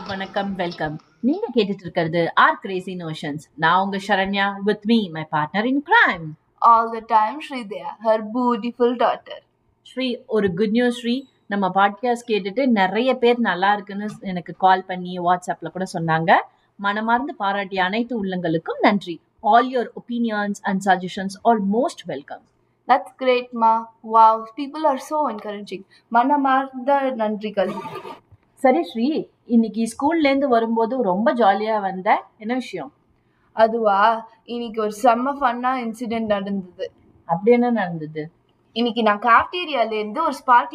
வணக்கம், வெல்கம். நீங்க கேட்டுட்டு இருக்கிறது ஆர் கிரேசி நோஷன்ஸ். நான் உங்க Saranya, with me my partner in crime. All the time, Shridaya, her beautiful daughter. Sri, ஒரு குட் நியூஸ் ஸ்ரீ. நம்ம பாட்காஸ்ட் கேட்டுட்டு நிறைய பேர் நல்லா இருக்குன்னு எனக்கு கால் பண்ணி வாட்ஸ்அப்ல கூட சொன்னாங்க. மனமார்ந்து பாராட்டிய அனைத்து உள்ளங்களுக்கும் நன்றி. All your opinions and suggestions are most welcome. That's great, Ma. Wow, people are so encouraging. மனமார்ந்த நன்றிகள். சரி ஸ்ரீ, இன்னைக்கு ஸ்கூல்ல இருந்து வரும்போது ரொம்ப ஜாலியா வந்த. என்ன விஷயம்? அதுவா, இன்னைக்கு ஒரு செம்ம ஃபன்னா இன்சிடென்ட் நடந்தது. அப்படி என்ன நடந்தது? இன்னைக்கு நான் காஃப்டீரியால இருந்து ஒரு ஸ்பார்க்லிங்